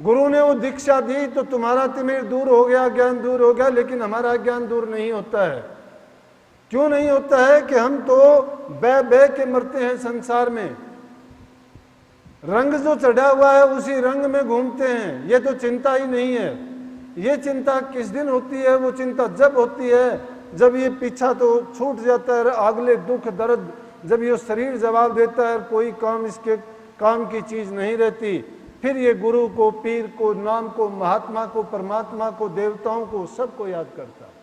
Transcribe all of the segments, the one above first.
गुरु ने वो दीक्षा दी तो तुम्हारा तिमिर दूर हो गया, ज्ञान दूर हो गया, लेकिन हमारा ज्ञान दूर नहीं होता है। क्यों नहीं होता है? कि हम तो बह बह के मरते हैं संसार में। रंग जो चढ़ा हुआ है उसी रंग में घूमते हैं। ये तो चिंता ही नहीं है। ये चिंता किस दिन होती है? वो चिंता जब होती है जब ये पीछा तो छूट जाता है, अगले दुख दर्द, जब ये शरीर जवाब देता है, कोई काम इसके काम की चीज नहीं रहती, फिर ये गुरु को, पीर को, नाम को, महात्मा को, परमात्मा को, देवताओं को, सबको याद करता है।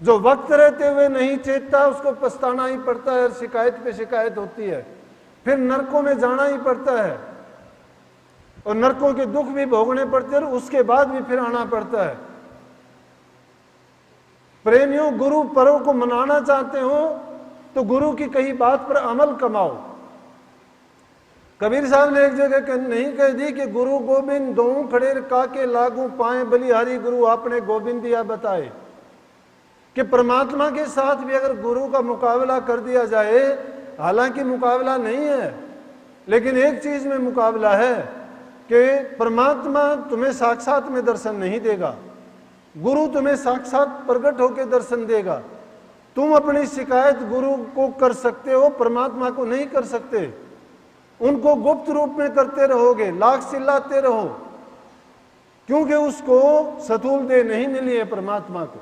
जो वक्त रहते हुए नहीं चेतता उसको पछताना ही पड़ता है, शिकायत पे शिकायत होती है, फिर नरकों में जाना ही पड़ता है और नरकों के दुख भी भोगने पड़ते हैं और उसके बाद भी फिर आना पड़ता है। प्रेमियों, गुरु पर्व को मनाना चाहते हो तो गुरु की कही बात पर अमल कमाओ। कबीर साहब ने एक जगह नहीं कह दी कि गुरु गोविंद दो खड़े काके लागू पाए बलिहारी, गुरु आपने गोविंद दिया बताए। कि परमात्मा के साथ भी अगर गुरु का मुकाबला कर दिया जाए, हालांकि मुकाबला नहीं है, लेकिन एक चीज में मुकाबला है कि परमात्मा तुम्हें साक्षात में दर्शन नहीं देगा, गुरु तुम्हें साक्षात प्रकट होकर दर्शन देगा। तुम अपनी शिकायत गुरु को कर सकते हो, परमात्मा को नहीं कर सकते। उनको गुप्त रूप में करते रहोगे, लाख चिल्लाते रहो, क्योंकि उसको स्थूल देह नहीं मिली है। परमात्मा को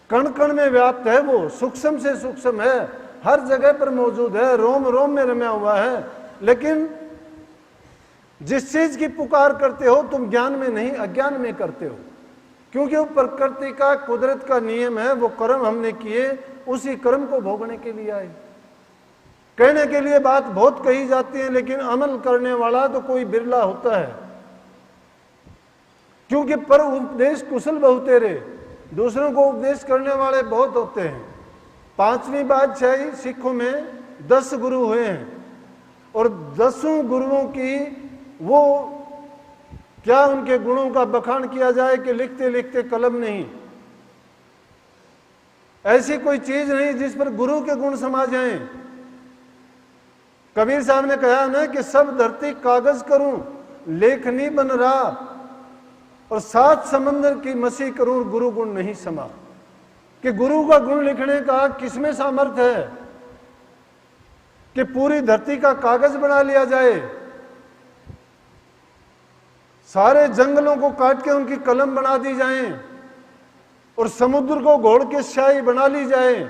कण कण में व्याप्त है, वो सूक्ष्म से सूक्ष्म है, हर जगह पर मौजूद है, रोम रोम में रमा हुआ है। लेकिन जिस चीज की पुकार करते हो तुम ज्ञान में नहीं अज्ञान में करते हो, क्योंकि वो प्रकृति का, कुदरत का नियम है। वो कर्म हमने किए, उसी कर्म को भोगने के लिए आए। कहने के लिए बात बहुत कही जाती है, लेकिन अमल करने वाला तो कोई बिरला होता है, क्योंकि पर उपदेश कुशल बहुतेरे, दूसरों को उपदेश करने वाले बहुत होते हैं। 5वीं बादशाही सिखों में 10 गुरु हुए हैं और 10 गुरुओं की वो क्या उनके गुणों का बखान किया जाए कि लिखते लिखते कलम नहीं। ऐसी कोई चीज नहीं जिस पर गुरु के गुण समा जाएं। कबीर साहब ने कहा ना कि सब धरती कागज करूं, लेखनी बन रहा, और 7 समंदर की मसी करूं, गुरु गुण नहीं समा। कि गुरु का गुण लिखने का किसमें सामर्थ्य है कि पूरी धरती का कागज बना लिया जाए, सारे जंगलों को काट के उनकी कलम बना दी जाए और समुद्र को घोड़ के स्याही बना ली जाए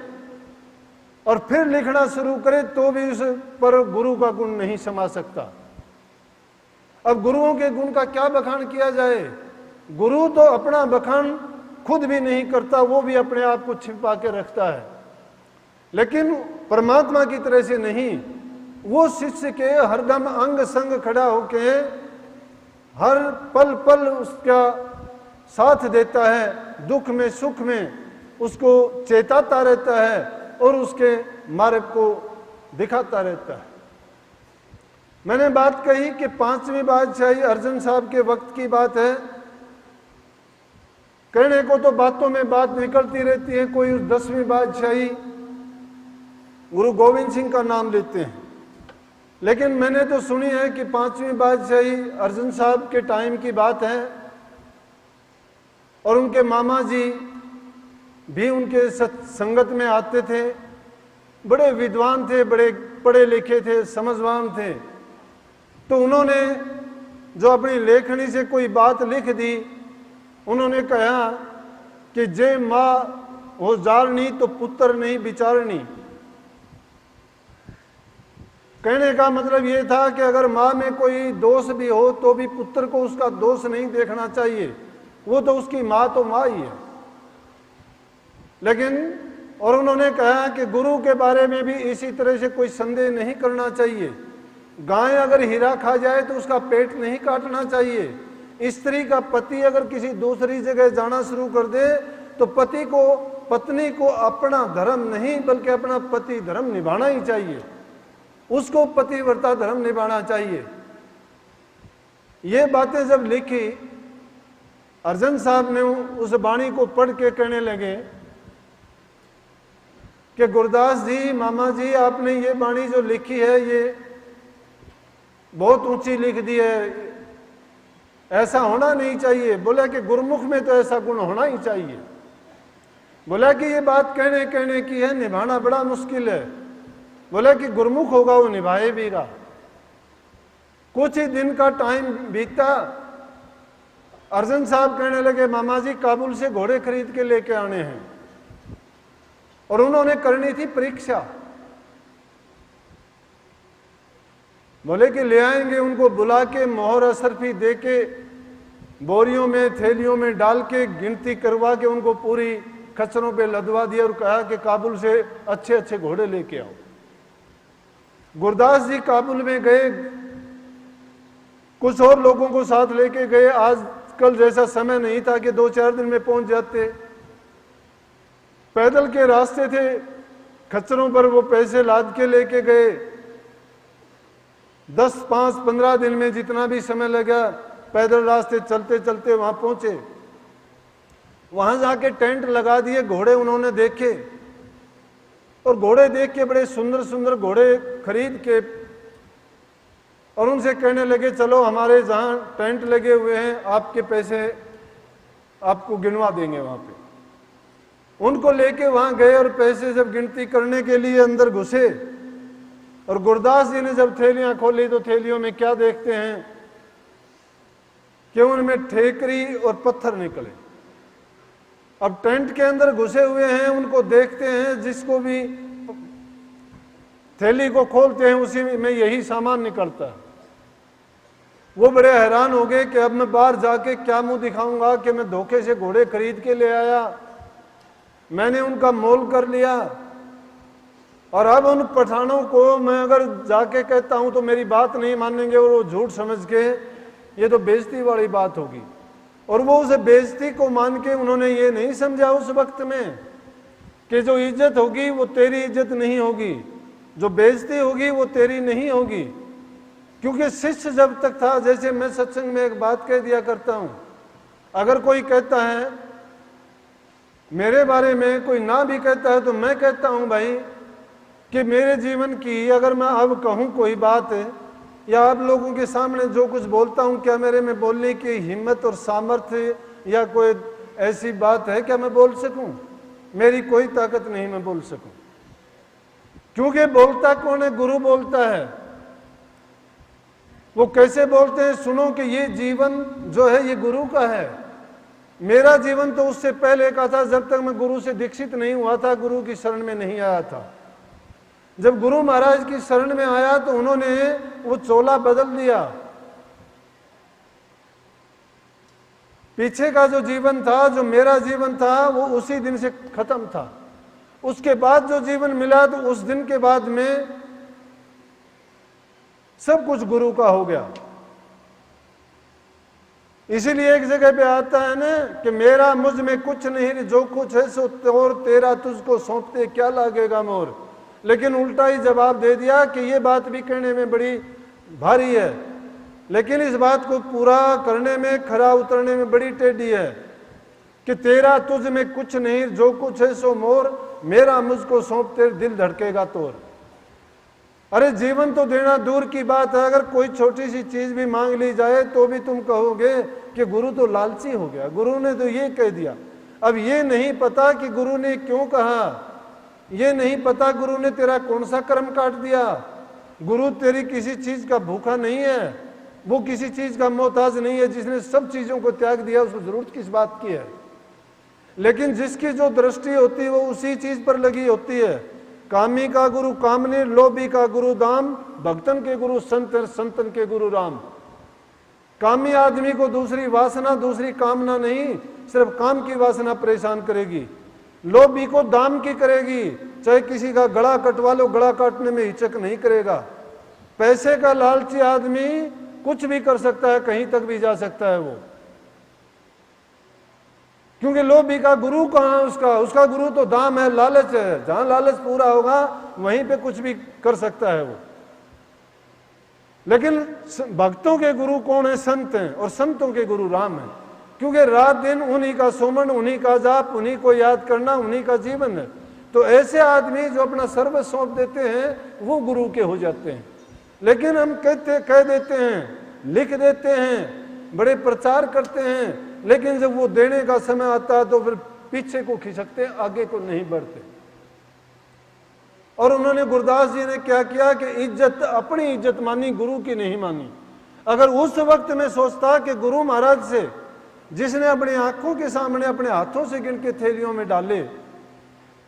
और फिर लिखना शुरू करे, तो भी उस पर गुरु का गुण नहीं समा सकता। अब गुरुओं के गुण का क्या बखान किया जाए? गुरु तो अपना बखान खुद भी नहीं करता, वो भी अपने आप को छिपा के रखता है, लेकिन परमात्मा की तरह से नहीं। वो शिष्य के हरदम अंग संग खड़ा होके हर पल पल उसका साथ देता है, दुख में सुख में उसको चेताता रहता है और उसके मार्ग को दिखाता रहता है। मैंने बात कही कि 5वीं बादशाही अर्जन साहब के वक्त की बात है। कहने को तो बातों में बात निकलती रहती है, कोई 10वीं बादशाही गुरु गोविंद सिंह का नाम लेते हैं, लेकिन मैंने तो सुनी है कि 5वीं बादशाही अर्जन साहब के टाइम की बात है और उनके मामा जी भी उनके संगत में आते थे। बड़े विद्वान थे, बड़े पढ़े लिखे थे, समझवान थे। तो उन्होंने जो अपनी लेखनी से कोई बात लिख दी, उन्होंने कहा कि जे माँ हो जारनी तो पुत्र नहीं विचारनी। कहने का मतलब ये था कि अगर माँ में कोई दोष भी हो तो भी पुत्र को उसका दोष नहीं देखना चाहिए, वो तो उसकी माँ तो माँ ही है। लेकिन और उन्होंने कहा कि गुरु के बारे में भी इसी तरह से कोई संदेह नहीं करना चाहिए। गाय अगर हीरा खा जाए तो उसका पेट नहीं काटना चाहिए। स्त्री का पति अगर किसी दूसरी जगह जाना शुरू कर दे तो पत्नी को अपना धर्म नहीं बल्कि अपना पति धर्म निभाना ही चाहिए, उसको पतिव्रता धर्म निभाना चाहिए। ये बातें जब लिखी, अर्जन साहब ने उस वाणी को पढ़ के कहने लगे कि गुरदास जी, मामा जी, आपने ये वाणी जो लिखी है ये बहुत ऊंची लिख दी है, ऐसा होना नहीं चाहिए। बोला कि गुरुमुख में तो ऐसा गुण होना ही चाहिए। बोला कि ये बात कहने कहने की है, निभाना बड़ा मुश्किल है। बोला कि गुरुमुख होगा वो निभाए बीरा। कुछ ही दिन का टाइम बीता, अर्जन साहब कहने लगे मामा जी काबुल से घोड़े खरीद के लेके आने हैं, और उन्होंने करनी थी परीक्षा। बोले कि ले आएंगे, उनको बुला के मोहर असरफी दे के बोरियों में थैलियों में डाल के गिनती करवा के उनको पूरी खच्चरों पे लदवा दिया और कहा कि काबुल से अच्छे अच्छे घोड़े लेके आओ। गुरदास जी काबुल में गए, कुछ और लोगों को साथ लेके गए। आजकल जैसा समय नहीं था कि 2-4 दिन में पहुंच जाते, पैदल के रास्ते थे, खच्चरों पर वो पैसे लाद के लेके गए। 10, 5, 15 दिन में जितना भी समय लगा, पैदल रास्ते चलते चलते वहां पहुंचे। वहां जाके टेंट लगा दिए, घोड़े उन्होंने देखे, और घोड़े देख के बड़े सुंदर सुंदर घोड़े खरीद के और उनसे कहने लगे चलो हमारे जहां टेंट लगे हुए हैं, आपके पैसे आपको गिनवा देंगे वहां पे। उनको लेके वहां गए और पैसे जब गिनती करने के लिए अंदर घुसे, और गुरदास जी ने जब थैलियां खोली तो थैलियों में क्या देखते हैं कि उनमें ठेकरी और पत्थर निकले। अब टेंट के अंदर घुसे हुए हैं, उनको देखते हैं, जिसको भी थैली को खोलते हैं उसी में यही सामान निकलता है। वो बड़े हैरान हो गए कि अब मैं बाहर जाके क्या मुंह दिखाऊंगा कि मैं धोखे से घोड़े खरीद के ले आया, मैंने उनका मोल कर लिया, और अब उन पठानों को मैं अगर जाके कहता हूं तो मेरी बात नहीं मानेंगे और वो झूठ समझ के ये तो बेइज्जती वाली बात होगी। और वो उसे बेइज्जती को मान के उन्होंने ये नहीं समझा उस वक्त में कि जो इज्जत होगी वो तेरी इज्जत नहीं होगी, जो बेइज्जती होगी वो तेरी नहीं होगी। क्योंकि शिष्य जब तक था, जैसे मैं सत्संग में एक बात कह दिया करता हूं, अगर कोई कहता है मेरे बारे में, कोई ना भी कहता है, तो मैं कहता हूं भाई कि मेरे जीवन की अगर मैं अब कहूं कोई बात है या आप लोगों के सामने जो कुछ बोलता हूं, क्या मेरे में बोलने की हिम्मत और सामर्थ्य या कोई ऐसी बात है क्या मैं बोल सकूं? मेरी कोई ताकत नहीं मैं बोल सकूं। क्योंकि बोलता कौन है? गुरु बोलता है। वो कैसे बोलते हैं? सुनो कि ये जीवन जो है ये गुरु का है। मेरा जीवन तो उससे पहले का था, जब तक मैं गुरु से दीक्षित नहीं हुआ था, गुरु की शरण में नहीं आया था। जब गुरु महाराज की शरण में आया तो उन्होंने वो चोला बदल दिया। पीछे का जो जीवन था, जो मेरा जीवन था, वो उसी दिन से खत्म था। उसके बाद जो जीवन मिला तो उस दिन के बाद में सब कुछ गुरु का हो गया। इसीलिए एक जगह पे आता है ना कि मेरा मुझ में कुछ नहीं, जो कुछ है सो तोर, तेरा तुझको सौंपते क्या लागेगा मोर। लेकिन उल्टा ही जवाब दे दिया कि ये बात भी कहने में बड़ी भारी है, लेकिन इस बात को पूरा करने में, खरा उतरने में बड़ी टेढ़ी है कि तेरा तुझ में कुछ नहीं, जो कुछ है सो मोर, मेरा मुझको सौंपते दिल धड़केगा तोर। अरे जीवन तो देना दूर की बात है, अगर कोई छोटी सी चीज भी मांग ली जाए तो भी तुम कहोगे कि गुरु तो लालची हो गया, गुरु ने तो ये कह दिया। अब ये नहीं पता कि गुरु ने क्यों कहा, ये नहीं पता गुरु ने तेरा कौन सा कर्म काट दिया। गुरु तेरी किसी चीज का भूखा नहीं है, वो किसी चीज का मोहताज नहीं है। जिसने सब चीजों को त्याग दिया उसको जरूरत किस बात की है। लेकिन जिसकी जो दृष्टि होती है वो उसी चीज पर लगी होती है। कामी का गुरु कामने, लोभी का गुरु दाम, भक्तन के गुरु संत, संतन के गुरु राम। कामी आदमी को दूसरी वासना, दूसरी कामना नहीं, सिर्फ काम की वासना परेशान करेगी। लोभी को दाम की करेगी, चाहे किसी का गला कटवा लो, गला काटने में हिचक नहीं करेगा। पैसे का लालची आदमी कुछ भी कर सकता है, कहीं तक भी जा सकता है वो, क्योंकि लोभी का गुरु कहाँ है उसका गुरु तो दाम है, लालच है। जहां लालच पूरा होगा वहीं पे कुछ भी कर सकता है वो। लेकिन भक्तों के गुरु कौन है? संत हैं, और संतों के गुरु राम हैं। क्योंकि रात दिन उन्हीं का सुमन, उन्हीं का जाप, उन्हीं को याद करना, उन्हीं का जीवन है। तो ऐसे आदमी जो अपना सर्व सौंप देते हैं वो गुरु के हो जाते हैं। लेकिन हम कह देते हैं, लिख देते हैं बड़े प्रचार करते हैं, लेकिन जब वो देने का समय आता है तो फिर पीछे को खिसकते, आगे को नहीं बढ़ते। और उन्होंने गुरदास जी ने क्या किया कि इज्जत, अपनी इज्जत मानी, गुरु की नहीं मानी। अगर उस वक्त में सोचता कि गुरु महाराज से, जिसने अपनी आंखों के सामने अपने हाथों से गिन के थैलियों में डाले,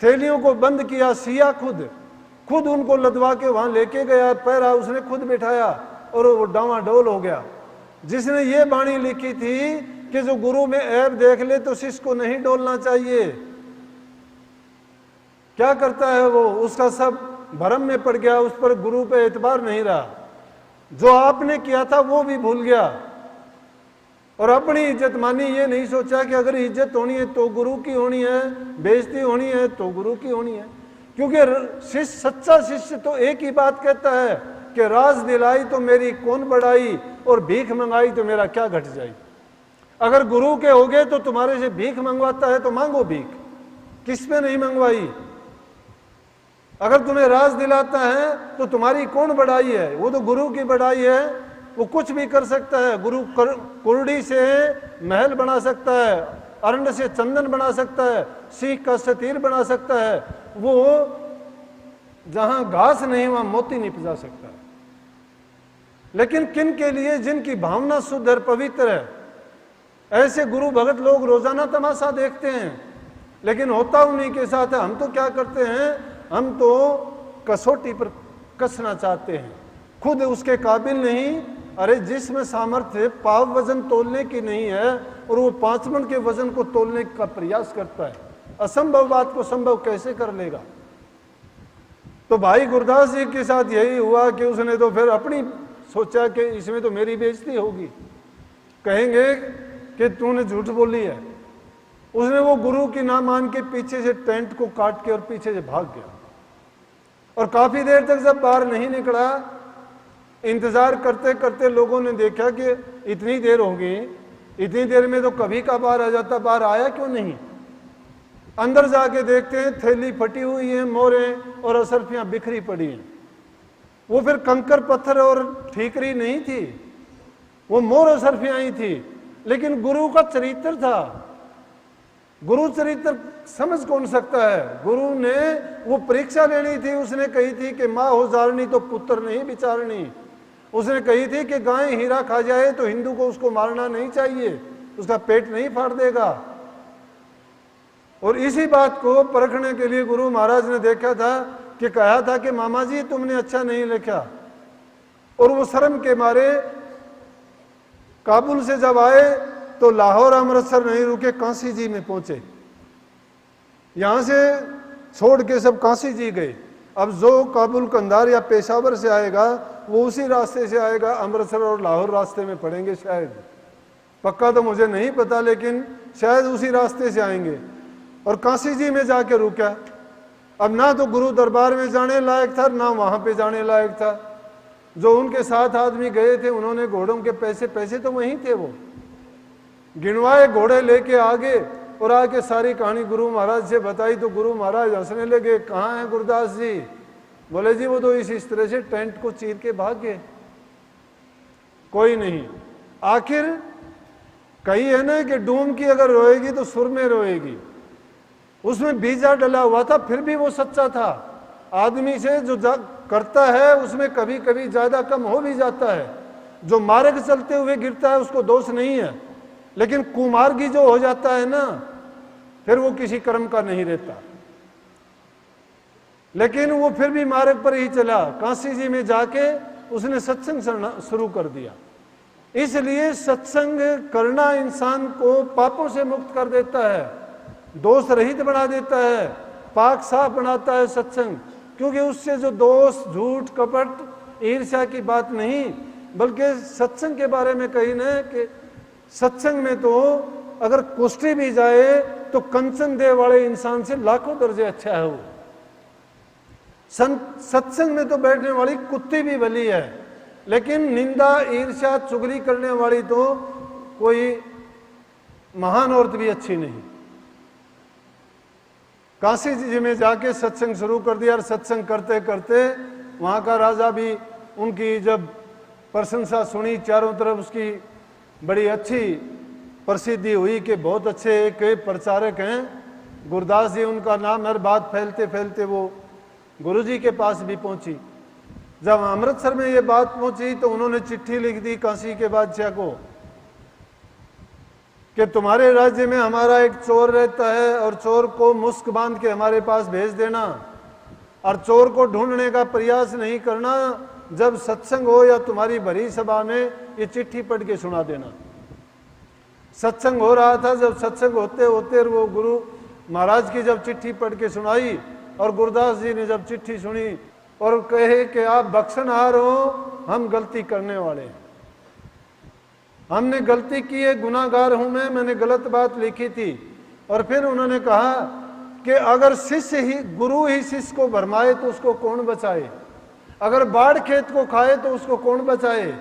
थैलियों को बंद किया, सिया खुद उनको लदवा के वहां लेके गया, पैरा उसने खुद बिठाया और वो डावाडोल हो गया। जिसने ये बाणी लिखी थी कि जो गुरु में ऐब देख ले तो शिष्य को नहीं डोलना चाहिए, क्या करता है वो, उसका सब भरम में पड़ गया, उस पर गुरु पे एतबार नहीं रहा। जो आपने किया था वो भी भूल गया और अपनी इज्जत मानी। ये नहीं सोचा कि अगर इज्जत होनी है तो गुरु की होनी है, बेइज्जती होनी है तो गुरु की होनी है। क्योंकि शिष्य, सच्चा शिष्य तो एक ही बात कहता है कि राज दिलाई तो मेरी कौन बढ़ाई और भीख मंगाई तो मेरा क्या घट जाई। अगर गुरु के हो गए तो तुम्हारे से भीख मंगवाता है तो मांगो भीख, किस पे नहीं मंगवाई। अगर तुम्हें राज दिलाता है तो तुम्हारी कौन बढ़ाई है, वो तो गुरु की बढ़ाई है। वो कुछ भी कर सकता है, गुरु कुर्डी से महल बना सकता है, अरंड से चंदन बना सकता है, सीख का सतीर बना सकता है, वो जहां घास नहीं वहां मोती निपजा सकता है। लेकिन किन के लिए, जिनकी भावना शुद्ध और पवित्र है, ऐसे गुरु भगत लोग रोजाना तमाशा देखते हैं, लेकिन होता उन्हीं के साथ है। हम तो क्या करते हैं, हम तो कसौटी पर कसना चाहते हैं, खुद उसके काबिल नहीं। अरे जिसमें सामर्थ्य पाव वजन तोलने की नहीं है और वो 5 मन के वजन को तोलने का प्रयास करता है, असंभव बात को संभव कैसे कर लेगा। तो भाई गुरदास जी के साथ यही हुआ कि उसने तो फिर अपनी सोचा कि इसमें तो मेरी बेइज्जती होगी, कहेंगे कि तूने झूठ बोली है। उसने वो गुरु की ना मान के पीछे से टेंट को काट के और पीछे से भाग गया। और काफी देर तक जब बाहर नहीं निकला, इंतजार करते करते लोगों ने देखा कि इतनी देर हो गई, इतनी देर में तो कभी का बाहर आ जाता, बाहर आया क्यों नहीं। अंदर जाके देखते हैं थैली फटी हुई है, मोरें और असरफियां बिखरी पड़ी हैं। वो फिर कंकर पत्थर और ठीकरी नहीं थी, वो मोर असरफियां ही थी। लेकिन गुरु का चरित्र था, गुरु चरित्र समझ कौन सकता है। गुरु ने वो परीक्षा लेनी थी, उसने कही थी कि माँ हो जारनी तो पुत्र नहीं बिचारनी। उसने कही थी कि गाय हीरा खा जाए तो हिंदू को उसको मारना नहीं चाहिए, उसका पेट नहीं फाड़ देगा। और इसी बात को परखने के लिए गुरु महाराज ने देखा था कि कहा था कि मामा जी तुमने अच्छा नहीं लिखा। और वो शर्म के मारे काबुल से जब आए तो लाहौर अमृतसर नहीं रुके, काशी जी में पहुंचे। यहां से छोड़ के सब काशी जी गए। अब जो काबुल कंधार या पेशावर से आएगा वो उसी रास्ते से आएगा, अमृतसर और लाहौर रास्ते में पड़ेंगे शायद, पक्का तो मुझे नहीं पता, लेकिन शायद उसी रास्ते से आएंगे। और काशी जी में जाके रुका। अब ना तो गुरु दरबार में जाने लायक था, ना वहां पे जाने लायक था। जो उनके साथ आदमी गए थे उन्होंने घोड़ों के पैसे तो वहीं थे, वो गिनवाए घोड़े लेके आगे और आके सारी कहानी गुरु महाराज से बताई। तो गुरु महाराज हंसने लगे, कहाँ हैं गुरदास जी। बोले जी वो तो इस तरह से टेंट को चीर के भाग गए, कोई नहीं। आखिर कही है ना कि डूम की अगर रोएगी तो सुर में रोएगी। उसमें बीजा डला हुआ था, फिर भी वो सच्चा था। आदमी से जो करता है उसमें कभी कभी ज्यादा कम हो भी जाता है। जो मार्ग चलते हुए गिरता है उसको दोष नहीं है, लेकिन कुमार्गी जो हो जाता है ना, फिर वो किसी कर्म का नहीं रहता। लेकिन वो फिर भी मार्ग पर ही चला। काशी जी में जाके उसने सत्संग शुरू कर दिया। इसलिए सत्संग करना इंसान को पापों से मुक्त कर देता है, दोष रहित बना देता है, पाक साफ बनाता है सत्संग। क्योंकि उससे जो दोष, झूठ, कपट, ईर्ष्या की बात नहीं, बल्कि सत्संग के बारे में कही ना कि सत्संग में तो अगर कुष्ठी भी जाए तो कंचन देव वाले इंसान से लाखों दर्जे अच्छा है वो। सत्संग में तो बैठने वाली कुत्ती भी भली है, लेकिन निंदा, ईर्ष्या, चुगली करने वाली तो कोई महान औरत भी अच्छी नहीं। काशी जी में जाके सत्संग शुरू कर दिया और सत्संग करते करते वहाँ का राजा भी उनकी जब प्रशंसा सुनी, चारों तरफ उसकी बड़ी अच्छी प्रसिद्धि हुई कि बहुत अच्छे एक प्रचारक हैं गुरदास जी, उनका नाम, हर बात फैलते फैलते वो गुरुजी के पास भी पहुंची। जब अमृतसर में ये बात पहुंची तो उन्होंने चिट्ठी लिख दी काशी के बादशाह को कि तुम्हारे राज्य में हमारा एक चोर रहता है और चोर को मुस्क बांध के हमारे पास भेज देना, और चोर को ढूंढने का प्रयास नहीं करना, जब सत्संग हो या तुम्हारी भरी सभा में ये चिट्ठी पढ़ के सुना देना। सत्संग हो रहा था, जब सत्संग होते होते वो गुरु महाराज की जब चिट्ठी पढ़ के सुनाई और गुरदास जी ने जब चिट्ठी सुनी और कहे कि आप बख्शनहार हो, हम गलती करने वाले हैं, हमने गलती की है, गुनाहगार हूं मैंने गलत बात लिखी थी। और फिर उन्होंने कहा कि अगर शिष्य ही, गुरु ही शिष्य को भरमाए तो उसको कौन बचाए, अगर बाढ़ खेत को खाए तो उसको कौन बचाए।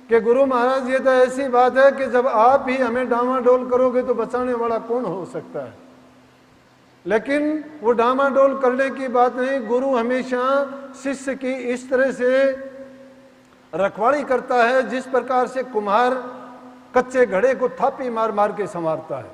कि गुरु महाराज ये तो ऐसी बात है कि जब आप ही हमें डामाडोल करोगे तो बचाने वाला कौन हो सकता है। लेकिन वो डामाडोल करने की बात नहीं, गुरु हमेशा शिष्य की इस तरह से रखवाली करता है जिस प्रकार से कुम्हार कच्चे घड़े को थापी मार मार के संवारता है।